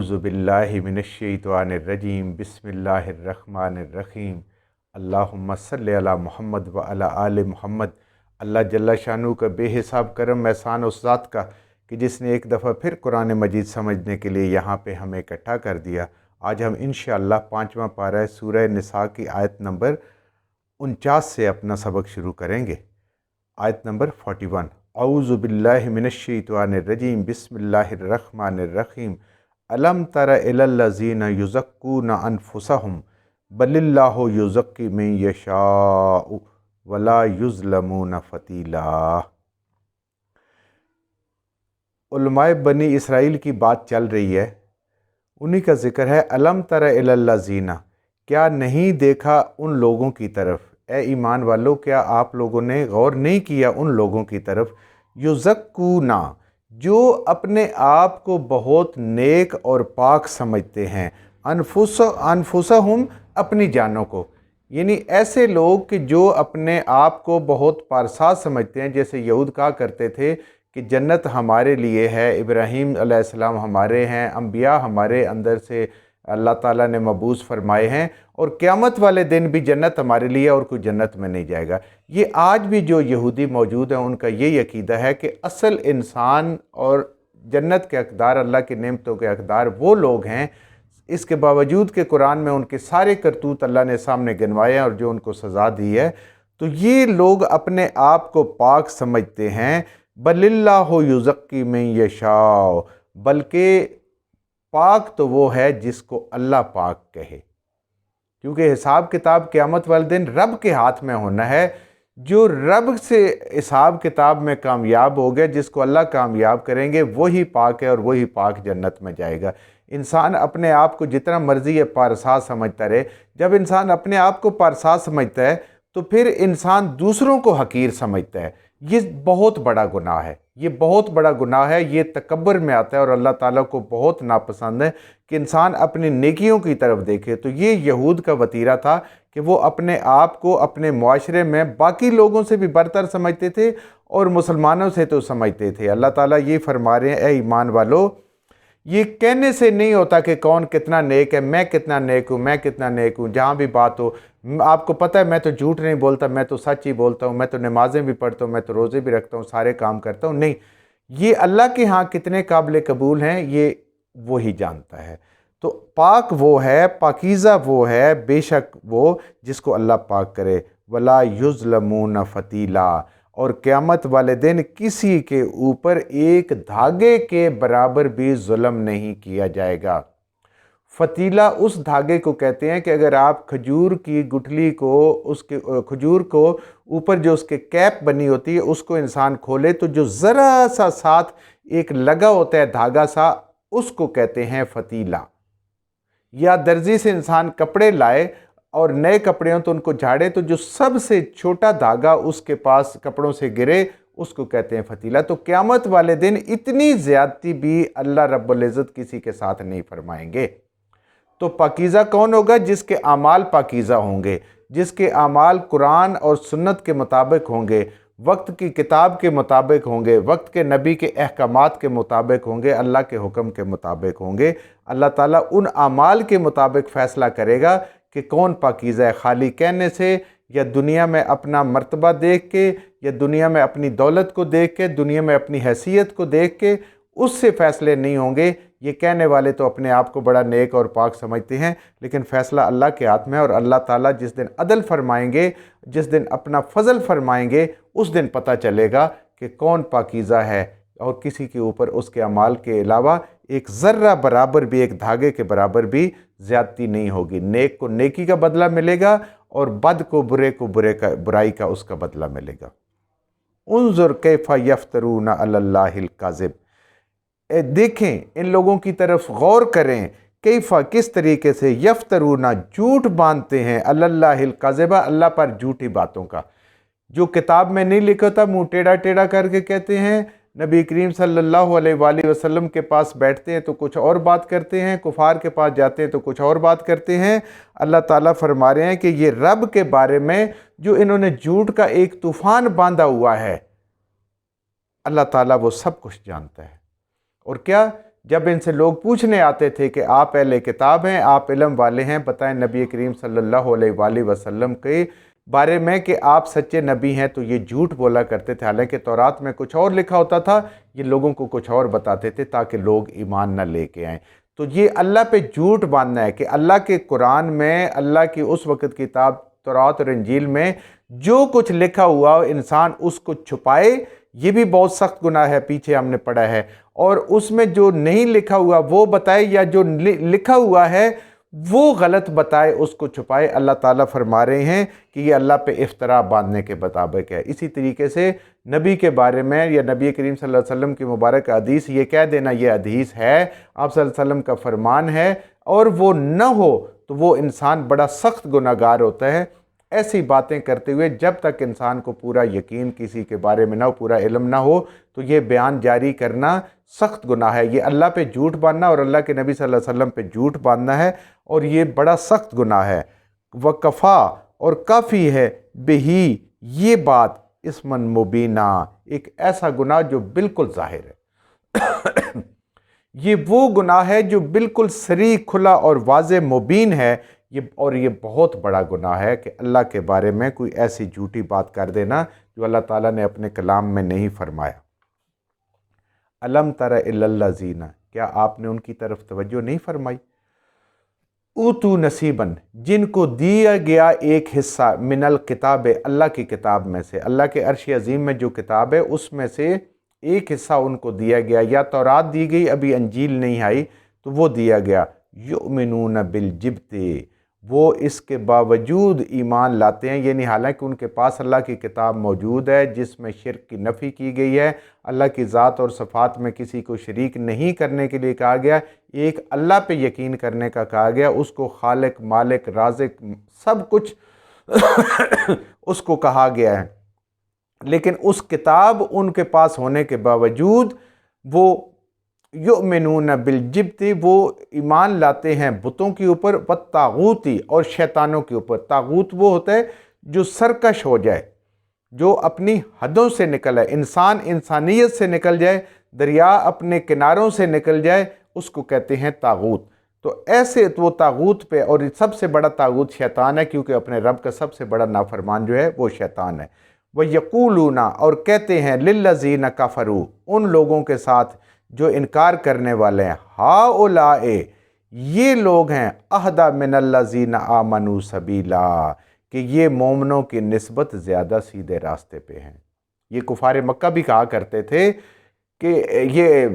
اعوذ باللہ من الشیطان الرجیم بسم اللہ الرحمن الرحیم اللہم صلی علی محمد و علی آل محمد۔ اللہ جل شانہ کا بے حساب کرم احسان اس ذات کا کہ جس نے ایک دفعہ پھر قرآن مجید سمجھنے کے لیے یہاں پہ ہمیں اکٹھا کر دیا۔ آج ہم انشاءاللہ 5واں پارہ سورہ نساء کی آیت نمبر 49 سے اپنا سبق شروع کریں گے۔ آیت نمبر 41، اعوذ باللہ من الشیطان الرجیم بسم اللہ الرحمن الرحیم الم تر الی الذین یزکون انفسہم بل اللہ یزکی من یشاء ولا یظلمون فتیلا۔ علماء بنی اسرائیل کی بات چل رہی ہے، انہی کا ذکر ہے۔ الم تر الی الذین، کیا نہیں دیکھا ان لوگوں کی طرف، اے ایمان والو کیا آپ لوگوں نے غور نہیں کیا ان لوگوں کی طرف، یزکونا، جو اپنے آپ کو بہت نیک اور پاک سمجھتے ہیں، انفسہم، اپنی جانوں کو، یعنی ایسے لوگ کہ جو اپنے آپ کو بہت پارساز سمجھتے ہیں، جیسے یہود کہا کرتے تھے کہ جنت ہمارے لیے ہے، ابراہیم علیہ السلام ہمارے ہیں، انبیاء ہمارے اندر سے اللہ تعالیٰ نے مبعوث فرمائے ہیں، اور قیامت والے دن بھی جنت ہمارے لیے اور کوئی جنت میں نہیں جائے گا۔ یہ آج بھی جو یہودی موجود ہیں ان کا یہ عقیدہ ہے کہ اصل انسان اور جنت کے حقدار، اللہ کی نعمتوں کے حقدار وہ لوگ ہیں۔ اس کے باوجود کہ قرآن میں ان کے سارے کرتوت اللہ نے سامنے گنوائے ہیں اور جو ان کو سزا دی ہے، تو یہ لوگ اپنے آپ کو پاک سمجھتے ہیں۔ بل اللہ یزکی من یشاء، بلکہ پاک تو وہ ہے جس کو اللہ پاک کہے، کیونکہ حساب کتاب قیامت والے دن رب کے ہاتھ میں ہونا ہے۔ جو رب سے حساب کتاب میں کامیاب ہو گیا، جس کو اللہ کامیاب کریں گے، وہی پاک ہے اور وہی پاک جنت میں جائے گا۔ انسان اپنے آپ کو جتنا مرضی ہے پارساز سمجھتا رہے، جب انسان اپنے آپ کو پارساز سمجھتا ہے تو پھر انسان دوسروں کو حقیر سمجھتا ہے۔ یہ بہت بڑا گناہ ہے، یہ بہت بڑا گناہ ہے، یہ تکبر میں آتا ہے اور اللہ تعالیٰ کو بہت ناپسند ہے کہ انسان اپنی نیکیوں کی طرف دیکھے۔ تو یہ یہود کا وتیرہ تھا کہ وہ اپنے آپ کو اپنے معاشرے میں باقی لوگوں سے بھی برتر سمجھتے تھے اور مسلمانوں سے تو سمجھتے تھے۔ اللہ تعالیٰ یہ فرما رہے ہیں، اے ایمان والو، یہ کہنے سے نہیں ہوتا کہ کون کتنا نیک ہے، میں کتنا نیک ہوں، میں کتنا نیک ہوں۔ جہاں بھی بات ہو، آپ کو پتہ ہے میں تو جھوٹ نہیں بولتا، میں تو سچ ہی بولتا ہوں، میں تو نمازیں بھی پڑھتا ہوں، میں تو روزے بھی رکھتا ہوں، سارے کام کرتا ہوں۔ نہیں، یہ اللہ کے ہاں کتنے قابل قبول ہیں یہ وہی جانتا ہے۔ تو پاک وہ ہے، پاکیزہ وہ ہے، بے شک وہ جس کو اللہ پاک کرے۔ ولا یظلمون فتیلا، اور قیامت والے دن کسی کے اوپر ایک دھاگے کے برابر بھی ظلم نہیں کیا جائے گا۔ فتیلہ اس دھاگے کو کہتے ہیں کہ اگر آپ کھجور کی گٹھلی کو، اس کے کھجور کو اوپر جو اس کے کیپ بنی ہوتی ہے اس کو انسان کھولے تو جو ذرا سا ساتھ ایک لگا ہوتا ہے دھاگا سا، اس کو کہتے ہیں فتیلہ۔ یا درزی سے انسان کپڑے لائے اور نئے کپڑے ہوں تو ان کو جھاڑے تو جو سب سے چھوٹا دھاگا اس کے پاس کپڑوں سے گرے اس کو کہتے ہیں فتیلہ۔ تو قیامت والے دن اتنی زیادتی بھی اللہ رب العزت کسی کے ساتھ نہیں فرمائیں گے۔ تو پاکیزہ کون ہوگا؟ جس کے اعمال پاکیزہ ہوں گے، جس کے اعمال قرآن اور سنت کے مطابق ہوں گے، وقت کی کتاب کے مطابق ہوں گے، وقت کے نبی کے احکامات کے مطابق ہوں گے، اللہ کے حکم کے مطابق ہوں گے۔ اللہ تعالیٰ ان اعمال کے مطابق فیصلہ کرے گا کہ کون پاکیزہ ہے۔ خالی کہنے سے یا دنیا میں اپنا مرتبہ دیکھ کے یا دنیا میں اپنی دولت کو دیکھ کے، دنیا میں اپنی حیثیت کو دیکھ کے اس سے فیصلے نہیں ہوں گے۔ یہ کہنے والے تو اپنے آپ کو بڑا نیک اور پاک سمجھتے ہیں، لیکن فیصلہ اللہ کے ہاتھ میں ہے، اور اللہ تعالیٰ جس دن عدل فرمائیں گے، جس دن اپنا فضل فرمائیں گے، اس دن پتہ چلے گا کہ کون پاکیزہ ہے، اور کسی کے اوپر اس کے اعمال کے علاوہ ایک ذرہ برابر بھی، ایک دھاگے کے برابر بھی زیادتی نہیں ہوگی۔ نیک کو نیکی کا بدلہ ملے گا اور بد کو برائی کا اس کا بدلہ ملے گا۔ انظر کیف یفترون علی اللہ الکذب، دیکھیں ان لوگوں کی طرف غور کریں، کیفا کس طریقے سے، یفترون جھوٹ باندھتے ہیں، علی اللہ الکذب اللہ پر جھوٹی باتوں کا۔ جو کتاب میں نہیں لکھا تھا منہ ٹیڑھا ٹیڑھا کر کے کہتے ہیں، نبی کریم صلی اللہ علیہ وآلہ وسلم کے پاس بیٹھتے ہیں تو کچھ اور بات کرتے ہیں، کفار کے پاس جاتے ہیں تو کچھ اور بات کرتے ہیں۔ اللہ تعالیٰ فرما رہے ہیں کہ یہ رب کے بارے میں جو انہوں نے جھوٹ کا ایک طوفان باندھا ہوا ہے، اللہ تعالیٰ وہ سب کچھ جانتا ہے۔ اور کیا جب ان سے لوگ پوچھنے آتے تھے کہ آپ اہل کتاب ہیں، آپ علم والے ہیں، بتائیں نبی کریم صلی اللہ علیہ وآلہ وسلم کے بارے میں کہ آپ سچے نبی ہیں، تو یہ جھوٹ بولا کرتے تھے، حالانکہ تورات میں کچھ اور لکھا ہوتا تھا، یہ لوگوں کو کچھ اور بتاتے تھے تاکہ لوگ ایمان نہ لے کے آئیں۔ تو یہ اللہ پہ جھوٹ باندھنا ہے کہ اللہ کے قرآن میں، اللہ کی اس وقت کتاب تورات اور انجیل میں جو کچھ لکھا ہوا انسان اس کو چھپائے، یہ بھی بہت سخت گناہ ہے، پیچھے ہم نے پڑھا ہے، اور اس میں جو نہیں لکھا ہوا وہ بتائے، یا جو لکھا ہوا ہے وہ غلط بتائے، اس کو چھپائے۔ اللہ تعالیٰ فرما رہے ہیں کہ یہ اللہ پہ افتراء باندھنے کے مطابق ہے۔ اسی طریقے سے نبی کے بارے میں یا نبی کریم صلی اللہ علیہ وسلم کی مبارک حدیث یہ کہہ دینا یہ حدیث ہے، آپ صلی اللہ علیہ وسلم کا فرمان ہے، اور وہ نہ ہو تو وہ انسان بڑا سخت گناہ گار ہوتا ہے۔ ایسی باتیں کرتے ہوئے جب تک انسان کو پورا یقین کسی کے بارے میں نہ ہو، پورا علم نہ ہو، تو یہ بیان جاری کرنا سخت گناہ ہے۔ یہ اللہ پہ جھوٹ باندھنا اور اللہ کے نبی صلی اللہ علیہ وسلم پہ جھوٹ باندھنا ہے، اور یہ بڑا سخت گناہ ہے۔ وَکَفَا، اور کافی ہے، بِہِ، یہ بات، اسمًا مبینہ، ایک ایسا گناہ جو بالکل ظاہر ہے۔ یہ وہ گناہ ہے جو بالکل صریح، کھلا اور واضح مبین ہے، اور یہ بہت بڑا گناہ ہے کہ اللہ کے بارے میں کوئی ایسی جھوٹی بات کر دینا جو اللہ تعالیٰ نے اپنے کلام میں نہیں فرمایا۔ الم تر الی الذین، کیا آپ نے ان کی طرف توجہ نہیں فرمائی؟ اوتو نصیباً، جن کو دیا گیا ایک حصہ، من الکتاب، اللہ کی کتاب میں سے، اللہ کے عرش عظیم میں جو کتاب ہے اس میں سے ایک حصہ ان کو دیا گیا، یا تورات دی گئی، ابھی انجیل نہیں آئی تو وہ دیا گیا۔ یؤمنون بالجبت، وہ اس کے باوجود ایمان لاتے ہیں، یعنی حالانکہ ان کے پاس اللہ کی کتاب موجود ہے جس میں شرک کی نفی کی گئی ہے، اللہ کی ذات اور صفات میں کسی کو شریک نہیں کرنے کے لیے کہا گیا، ایک اللہ پہ یقین کرنے کا کہا گیا، اس کو خالق، مالک، رازق، سب کچھ اس کو کہا گیا ہے، لیکن اس کتاب ان کے پاس ہونے کے باوجود وہ یؤمنون بالجبت، وہ ایمان لاتے ہیں بتوں کے اوپر، والطاغوت، اور شیطانوں کے اوپر۔ طاغوت وہ ہوتا ہے جو سرکش ہو جائے، جو اپنی حدوں سے نکل ہے، انسان انسانیت سے نکل جائے، دریا اپنے کناروں سے نکل جائے، اس کو کہتے ہیں طاغوت۔ تو ایسے وہ طاغوت پہ، اور سب سے بڑا طاغوت شیطان ہے، کیونکہ اپنے رب کا سب سے بڑا نافرمان جو ہے وہ شیطان ہے۔ وَيَقُولُونَ، اور کہتے ہیں، لِلَّذِينَ كَفَرُوا، ان لوگوں کے ساتھ جو انکار کرنے والے ہیں، ہَؤُلَاءِ، یہ لوگ ہیں، اَهْدَىٰ مِنَ الَّذِينَ آمَنُوا سَبِيلًا، کہ یہ مومنوں کی نسبت زیادہ سیدھے راستے پہ ہیں۔ یہ کفار مکہ بھی کہا کرتے تھے کہ یہ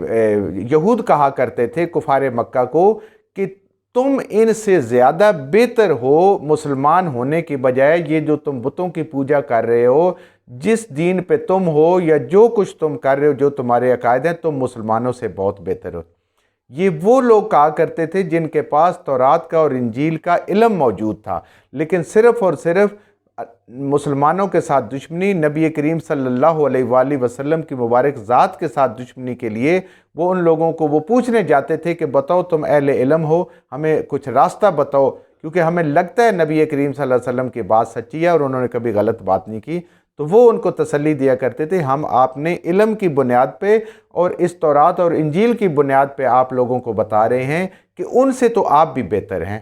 یہود کہا کرتے تھے کفار مکہ کو کہ تم ان سے زیادہ بہتر ہو مسلمان ہونے کی بجائے، یہ جو تم بتوں کی پوجا کر رہے ہو، جس دین پہ تم ہو، یا جو کچھ تم کر رہے ہو، جو تمہارے عقائد ہیں، تم مسلمانوں سے بہت بہتر ہو۔ یہ وہ لوگ کہا کرتے تھے جن کے پاس تورات کا اور انجیل کا علم موجود تھا، لیکن صرف اور صرف مسلمانوں کے ساتھ دشمنی، نبی کریم صلی اللہ علیہ وآلہ وسلم کی مبارک ذات کے ساتھ دشمنی کے لیے وہ ان لوگوں کو وہ پوچھنے جاتے تھے کہ بتاؤ تم اہل علم ہو، ہمیں کچھ راستہ بتاؤ، کیونکہ ہمیں لگتا ہے نبی کریم صلی اللہ علیہ وسلم کی بات سچی ہے اور انہوں نے کبھی غلط بات نہیں کی۔ تو وہ ان کو تسلی دیا کرتے تھے، ہم آپ نے علم کی بنیاد پہ اور اس تورات اور انجیل کی بنیاد پہ آپ لوگوں کو بتا رہے ہیں کہ ان سے تو آپ بھی بہتر ہیں۔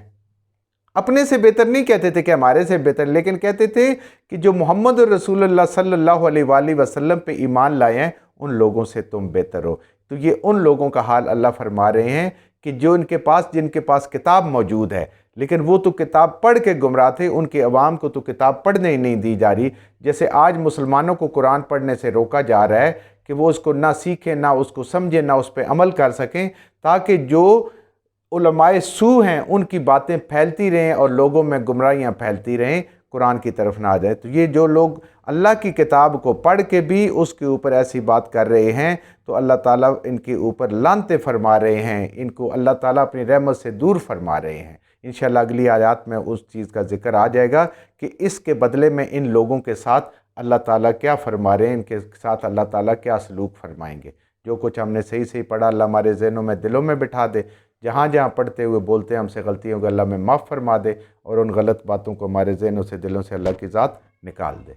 اپنے سے بہتر نہیں کہتے تھے کہ ہمارے سے بہتر، لیکن کہتے تھے کہ جو محمد رسول اللہ صلی اللہ علیہ وآلہ وسلم پہ ایمان لائے ہیں ان لوگوں سے تم بہتر ہو۔ تو یہ ان لوگوں کا حال اللہ فرما رہے ہیں کہ جو جن کے پاس کتاب موجود ہے، لیکن وہ تو کتاب پڑھ کے گمراہ تھے، ان کے عوام کو تو کتاب پڑھنے ہی نہیں دی جا رہی، جیسے آج مسلمانوں کو قرآن پڑھنے سے روکا جا رہا ہے کہ وہ اس کو نہ سیکھیں، نہ اس کو سمجھیں، نہ اس پہ عمل کر سکیں، تاکہ جو علماء سو ہیں ان کی باتیں پھیلتی رہیں اور لوگوں میں گمراہیاں پھیلتی رہیں، قرآن کی طرف نہ آ جائے۔ تو یہ جو لوگ اللہ کی کتاب کو پڑھ کے بھی اس کے اوپر ایسی بات کر رہے ہیں تو اللہ تعالیٰ ان کے اوپر لعنتیں فرما رہے ہیں، ان کو اللہ تعالیٰ اپنی رحمت سے دور فرما رہے ہیں۔ انشاءاللہ اگلی آیات میں اس چیز کا ذکر آ جائے گا کہ اس کے بدلے میں ان لوگوں کے ساتھ اللہ تعالیٰ کیا فرما رہے ہیں، ان کے ساتھ اللہ تعالیٰ کیا سلوک فرمائیں گے۔ جو کچھ ہم نے صحیح پڑھا اللہ ہمارے ذہنوں میں، دلوں میں بٹھا دے، جہاں جہاں پڑھتے ہوئے بولتے ہیں ہم سے غلطیوں کو اللہ میں معاف فرما دے، اور ان غلط باتوں کو ہمارے ذہنوں سے، دلوں سے اللہ کی ذات نکال دے۔